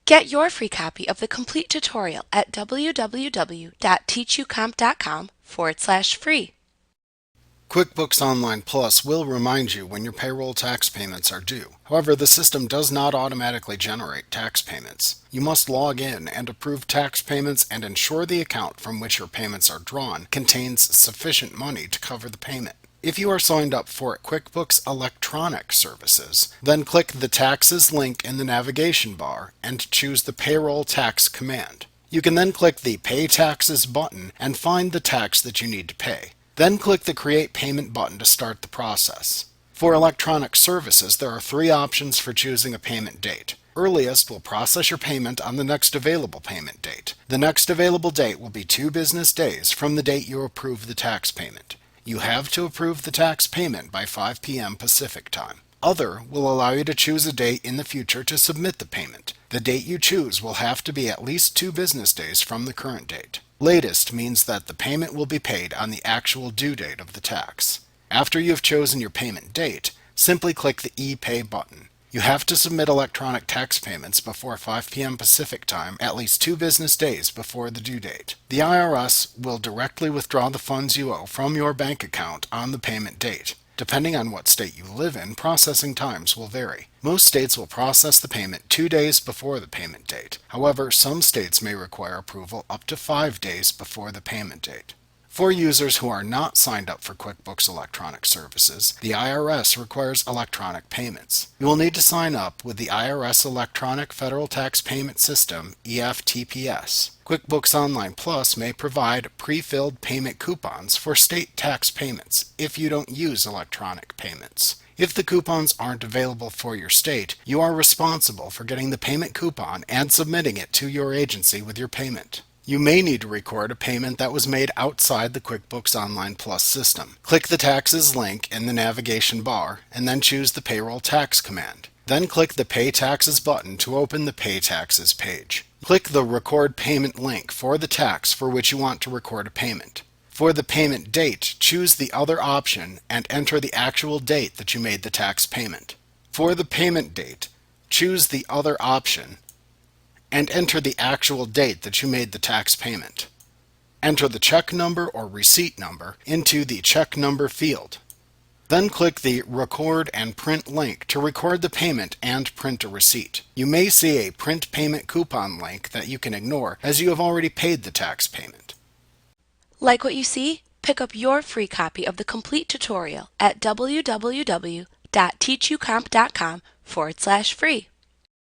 Get your free copy of the complete tutorial at www.teachucomp.com/free. QuickBooks Online Plus will remind you when your payroll tax payments are due. However, the system does not automatically generate tax payments. You must log in and approve tax payments and ensure the account from which your payments are drawn contains sufficient money to cover the payment. If you are signed up for QuickBooks Electronic Services, then click the Taxes link in the navigation bar and choose the Payroll Tax command. You can then click the Pay Taxes button and find the tax that you need to pay. Then click the Create Payment button to start the process. For electronic services, there are three options for choosing a payment date. Earliest will process your payment on the next available payment date. The next available date will be 2 business days from the date you approve the tax payment. You have to approve the tax payment by 5 p.m. Pacific time. Other will allow you to choose a date in the future to submit the payment. The date you choose will have to be at least 2 business days from the current date. Latest means that the payment will be paid on the actual due date of the tax. After you have chosen your payment date, simply click the ePay button. You have to submit electronic tax payments before 5 p.m. Pacific time at least 2 business days before the due date. The IRS will directly withdraw the funds you owe from your bank account on the payment date. Depending on what state you live in, processing times will vary. Most states will process the payment 2 days before the payment date. However, some states may require approval up to 5 days before the payment date. For users who are not signed up for QuickBooks Electronic Services, the IRS requires electronic payments. You will need to sign up with the IRS Electronic Federal Tax Payment System, EFTPS. QuickBooks Online Plus may provide pre-filled payment coupons for state tax payments if you don't use electronic payments. If the coupons aren't available for your state, you are responsible for getting the payment coupon and submitting it to your agency with your payment. You may need to record a payment that was made outside the QuickBooks Online Plus system. Click the Taxes link in the navigation bar and then choose the Payroll Tax command. Then click the Pay Taxes button to open the Pay Taxes page. Click the Record Payment link for the tax for which you want to record a payment. For the payment date, choose the other option and enter the actual date that you made the tax payment. For the payment date, choose the other option and enter the actual date that you made the tax payment. Enter the check number or receipt number into the check number field. Then click the Record and Print link to record the payment and print a receipt. You may see a Print Payment Coupon link that you can ignore as you have already paid the tax payment. Like what you see? Pick up your free copy of the complete tutorial at www.teachucomp.com/free.